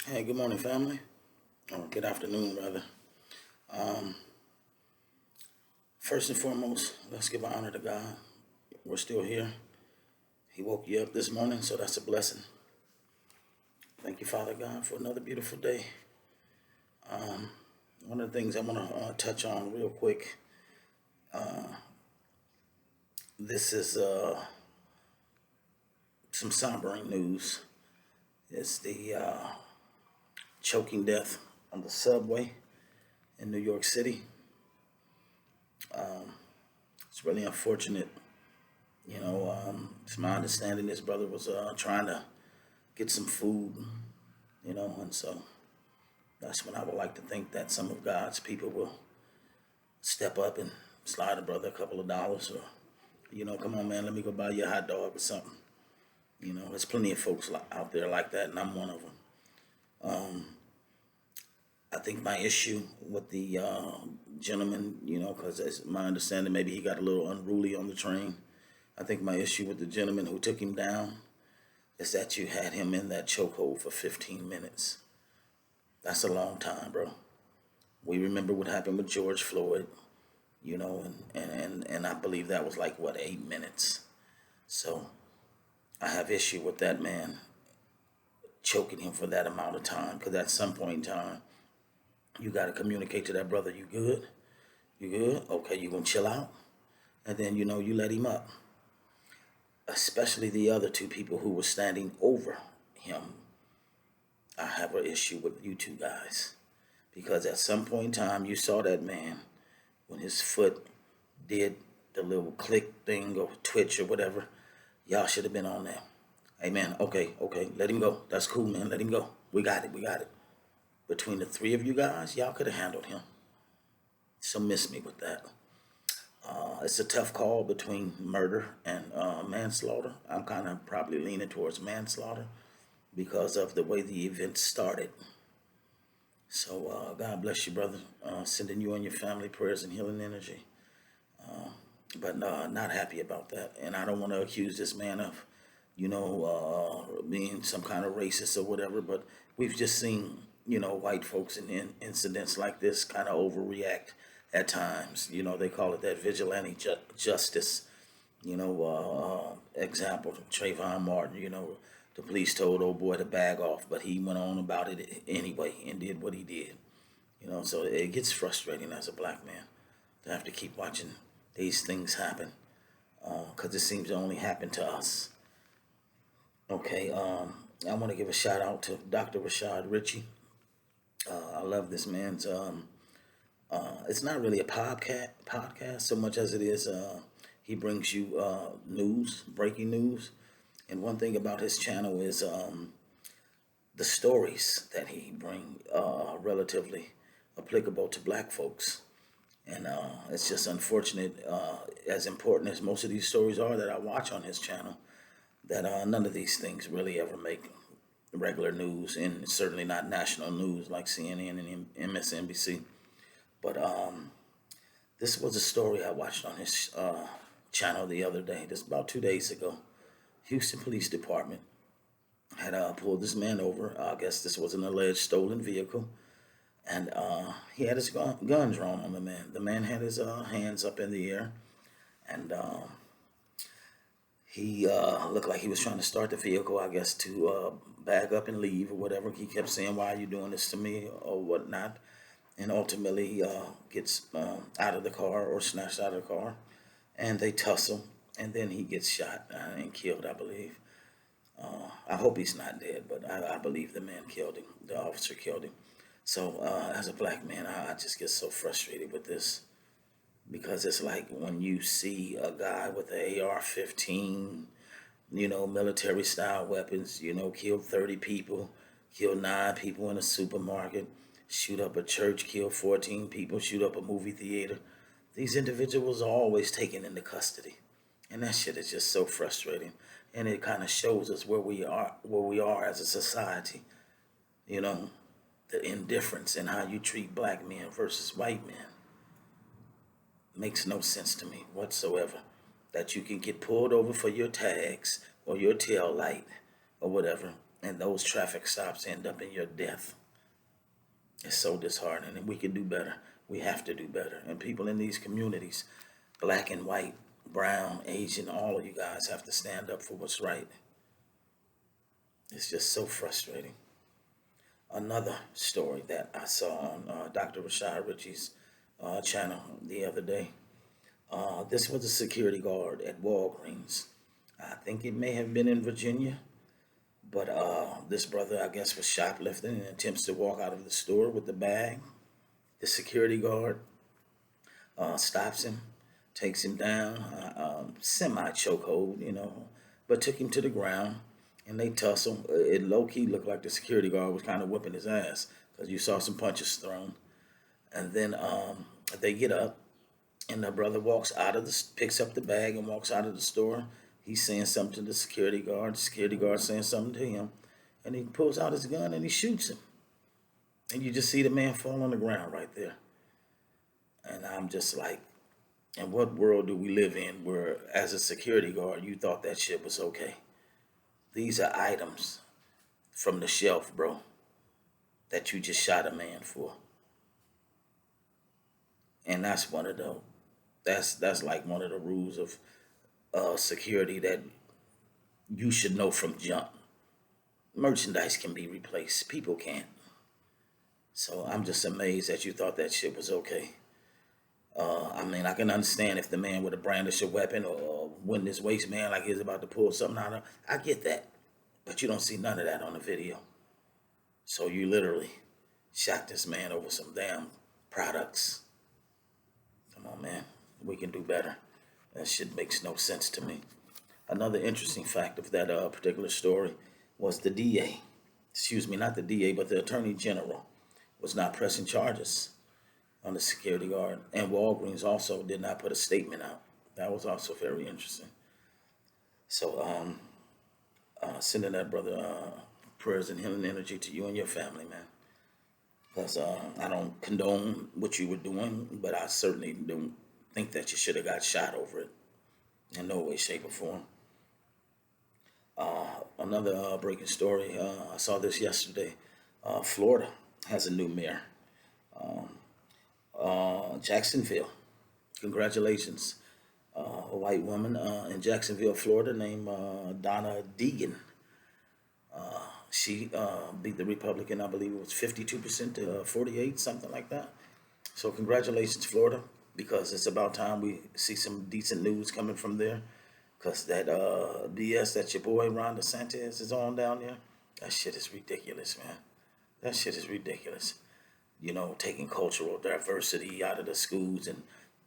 Hey, good morning, family. Or good afternoon, rather. Um, First and foremost, let's give honor to God. We're still here. He woke you up this morning, so that's a blessing. Thank you, Father God, for another beautiful day. One of the things I want to touch on real quick. This is some sombering news. It's the choking death on the subway in New York City. It's really unfortunate. It's my understanding this brother was trying to get some food, and so that's when I would like to think that some of God's people will step up and slide a brother a couple of dollars or, come on, man, let me go buy you a hot dog or something. There's plenty of folks out there like that, and I'm one of them. I think my issue with the gentleman, because it's my understanding, maybe he got a little unruly on the train. I think my issue with the gentleman who took him down is that you had him in that chokehold for 15 minutes. That's a long time, bro. We remember what happened with George Floyd, and I believe that was like, what, 8 minutes. So I have issue with that man choking him for that amount of time, because at some point in time, you got to communicate to that brother, you good? You good? Okay, you gonna chill out? And then, you let him up. Especially the other two people who were standing over him. I have an issue with you two guys. Because at some point in time, you saw that man when his foot did the little click thing or twitch or whatever. Y'all should have been on there. Hey, man, okay, let him go. That's cool, man, let him go. We got it. Between the three of you guys, y'all could have handled him. So miss me with that. It's a tough call between murder and manslaughter. I'm kind of probably leaning towards manslaughter because of the way the event started. So God bless you, brother. Sending you and your family prayers and healing energy. But not happy about that. And I don't want to accuse this man of, being some kind of racist or whatever. But we've just seen, white folks in incidents like this kind of overreact at times. They call it that vigilante justice. Example, Trayvon Martin, the police told old boy to bag off, but he went on about it anyway and did what he did. So it gets frustrating as a black man to have to keep watching these things happen because it seems to only happen to us. Okay, I want to give a shout out to Dr. Rashad Ritchie. I love this man's. It's not really a podcast so much as it is. He brings you news, breaking news, and one thing about his channel is the stories that he bring relatively applicable to black folks. And it's just unfortunate, as important as most of these stories are that I watch on his channel, that none of these things really ever make regular news, and certainly not national news like CNN and MSNBC. But this was a story I watched on his channel the other day, just about 2 days ago. Houston Police Department had pulled this man over. I guess this was an alleged stolen vehicle. And he had his gun drawn on the man. The man had his hands up in the air. And he looked like he was trying to start the vehicle, I guess, to bag up and leave or whatever. He kept saying, "Why are you doing this to me?" or whatnot. And ultimately, he gets out of the car or snatched out of the car. And they tussle. And then he gets shot and killed, I believe. I hope he's not dead, but I believe the man killed him. The officer killed him. So as a black man, I just get so frustrated with this because it's like when you see a guy with an AR-15, military style weapons, kill 30 people, kill 9 people in a supermarket, shoot up a church, kill 14 people, shoot up a movie theater. These individuals are always taken into custody. And that shit is just so frustrating. And it kind of shows us where we are as a society. The indifference in how you treat black men versus white men makes no sense to me whatsoever. That you can get pulled over for your tags or your tail light or whatever, and those traffic stops end up in your death. It's so disheartening, and we can do better. We have to do better. And people in these communities, black and white, brown, Asian, all of you guys have to stand up for what's right. It's just so frustrating. Another story that I saw on Dr. Rashad Ritchie's channel the other day. This was a security guard at Walgreens. I think it may have been in Virginia, but this brother, I guess, was shoplifting and attempts to walk out of the store with the bag. The security guard stops him, takes him down, semi chokehold, but took him to the ground and they tussle. It low key looked like the security guard was kind of whipping his ass because you saw some punches thrown. And then they get up and the brother walks out of the, picks up the bag and walks out of the store. He's saying something to the security guard. The security guard saying something to him. And he pulls out his gun and he shoots him. And you just see the man fall on the ground right there. And I'm just like, in what world do we live in where, as a security guard, you thought that shit was okay? These are items from the shelf, bro, that you just shot a man for. And that's one of the, that's like one of the rules of security that you should know from jump. Merchandise can be replaced. People can't. So I'm just amazed that you thought that shit was okay. I mean, I can understand if the man would have brandished a weapon or went his waistband like he's about to pull something out of. I get that, but you don't see none of that on the video. So you literally shot this man over some damn products. Come on, man. We can do better. That shit makes no sense to me. Another interesting fact of that particular story was the DA, excuse me, not the DA, but the Attorney General was not pressing charges on the security guard. And Walgreens also did not put a statement out. That was also very interesting. So sending that brother prayers and healing energy to you and your family, man. Because I don't condone what you were doing, but I certainly don't think that you should have got shot over it in no way, shape, or form. Another breaking story, I saw this yesterday. Florida has a new mayor. Jacksonville, congratulations. A white woman in Jacksonville, Florida named Donna Deegan. She beat the Republican, I believe it was 52% to 48, something like that. So congratulations, Florida, because it's about time we see some decent news coming from there. Because that BS that your boy Ron DeSantis is on down there, that shit is ridiculous, man. That shit is ridiculous. Taking cultural diversity out of the schools and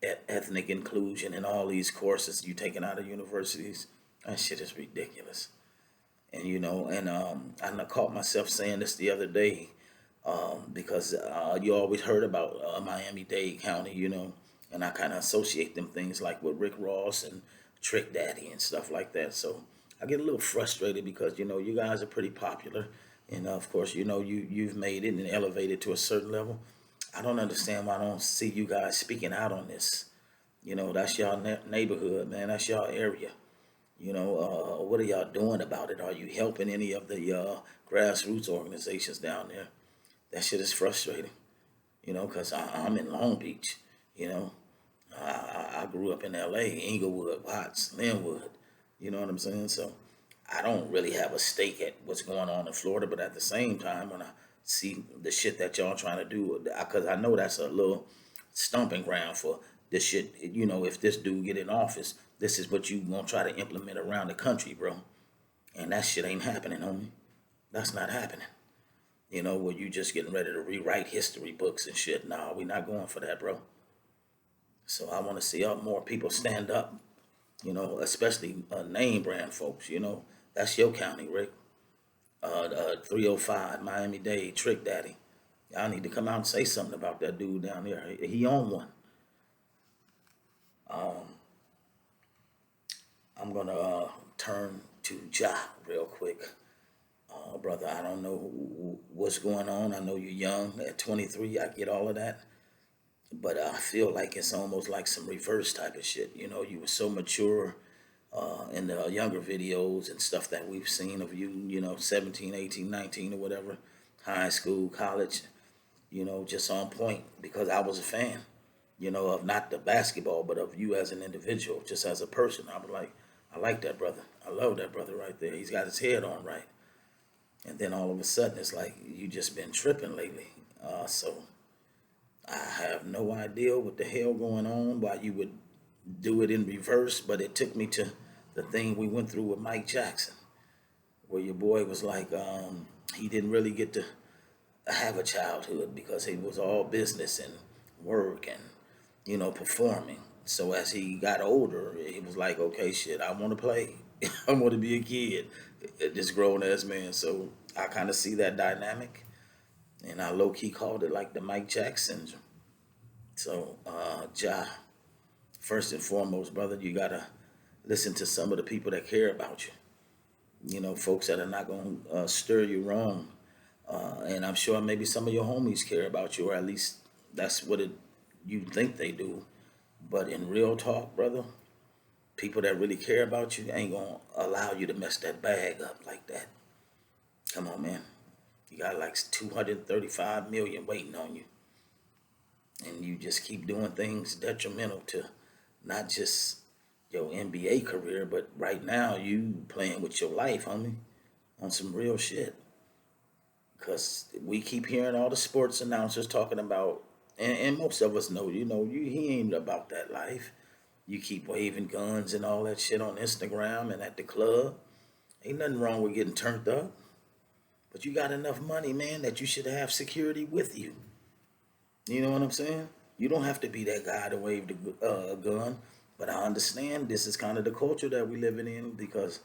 ethnic inclusion and all these courses you taking out of universities. That shit is ridiculous. And I caught myself saying this the other day because you always heard about Miami-Dade County, and I kind of associate them things like with Rick Ross and Trick Daddy and stuff like that. So I get a little frustrated because, you guys are pretty popular. And of course, you've made it and elevated to a certain level. I don't understand why I don't see you guys speaking out on this. That's y'all neighborhood, man. That's y'all area. What are y'all doing about it? Are you helping any of the grassroots organizations down there? That shit is frustrating, because I'm in Long Beach, I grew up in LA, Inglewood, Watts, Linwood, you know what I'm saying? So I don't really have a stake at what's going on in Florida, but at the same time, when I see the shit that y'all trying to do, because I know that's a little stomping ground for this shit, if this dude get in office, this is what you gonna try to implement around the country, bro. And that shit ain't happening, homie. That's not happening. Where you just getting ready to rewrite history books and shit. Nah, we not going for that, bro. So I want to see more people stand up, especially name brand folks, That's your county, Rick. 305, Miami-Dade, Trick Daddy. Y'all need to come out and say something about that dude down there. He on one. I'm going to turn to Ja real quick. Brother, I don't know what's going on. I know you're young at 23. I get all of that. But I feel like it's almost like some reverse type of shit. You were so mature in the younger videos and stuff that we've seen of you, 17, 18, 19 or whatever, high school, college, just on point because I was a fan, of not the basketball, but of you as an individual, just as a person. I was like, I like that brother. I love that brother right there. He's got his head on right. And then all of a sudden, it's like you just been tripping lately. So I have no idea what the hell going on, why you would do it in reverse, but it took me to the thing we went through with Mike Jackson, where your boy was like, he didn't really get to have a childhood because he was all business and work and, performing. So as he got older, he was like, okay, shit, I want to play. I want to be a kid, this grown ass man. So I kind of see that dynamic. And I low key called it like the Mike Jackson syndrome. So, Ja, first and foremost, brother, you gotta listen to some of the people that care about you. Folks that are not gonna stir you wrong. And I'm sure maybe some of your homies care about you, or at least that's what you think they do. But in real talk, brother, people that really care about you ain't gonna allow you to mess that bag up like that. Come on, man. You got like 235 million waiting on you. And you just keep doing things detrimental to not just your NBA career, but right now you playing with your life, homie, on some real shit. Because we keep hearing all the sports announcers talking about, and most of us know, he ain't about that life. You keep waving guns and all that shit on Instagram and at the club. Ain't nothing wrong with getting turned up. But you got enough money, man, that you should have security with you. You know what I'm saying? You don't have to be that guy to wave the gun. But I understand this is kind of the culture that we living in because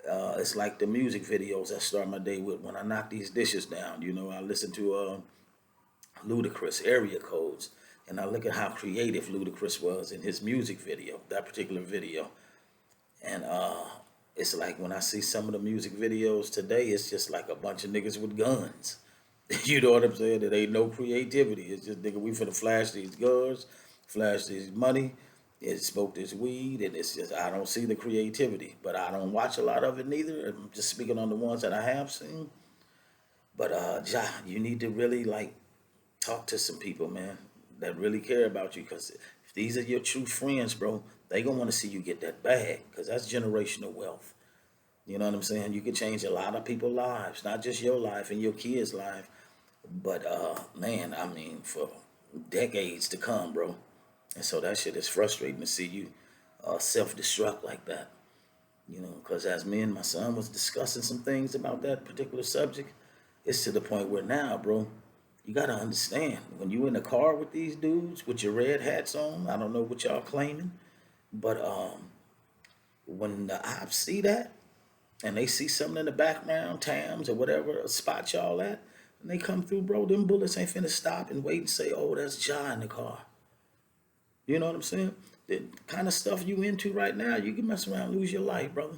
it's like the music videos I start my day with. When I knock these dishes down, I listen to Ludacris area codes, and I look at how creative Ludacris was in his music video, that particular video. And it's like when I see some of the music videos today, it's just like a bunch of niggas with guns. You know what I'm saying? It ain't no creativity. It's just, nigga, we finna flash these guns, flash this money, and smoke this weed, and it's just, I don't see the creativity. But I don't watch a lot of it neither. I'm just speaking on the ones that I have seen. But Ja, you need to really like talk to some people, man, that really care about you. Because if these are your true friends, bro, they gonna want to see you get that bag. Because that's generational wealth. You know what I'm saying? You can change a lot of people's lives, not just your life and your kids' life, but man, I mean, for decades to come, bro. And so that shit is frustrating to see you self-destruct like that. Because as me and my son was discussing some things about that particular subject, it's to the point where now, bro, you gotta understand when you in the car with these dudes with your red hats on. I don't know what y'all claiming, but when the ops see that and they see something in the background, Tams or whatever spot y'all at, and they come through, bro, them bullets ain't finna stop and wait and say, oh, that's Ja in the car. You know what I'm saying? The kind of stuff you into right now, you can mess around and lose your life, brother.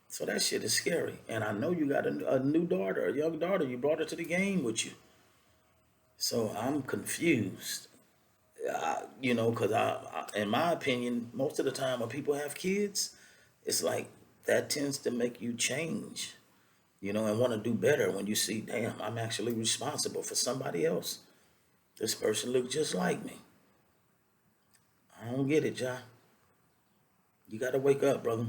So that shit is scary. And I know you got a new daughter, a young daughter. You brought her to the game with you. So I'm confused. Because in my opinion, most of the time when people have kids, it's like that tends to make you change, and want to do better when you see, damn, I'm actually responsible for somebody else. This person looks just like me. I don't get it, Ja. You got to wake up, brother.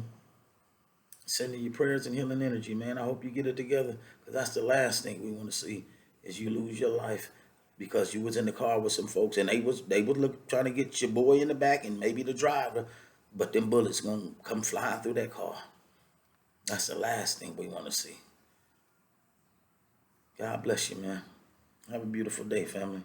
Sending you prayers and healing energy, man. I hope you get it together because that's the last thing we want to see is you lose your life because you was in the car with some folks and they would look trying to get your boy in the back and maybe the driver, but them bullets gonna come flying through that car. That's the last thing we want to see. God bless you, man. Have a beautiful day, family.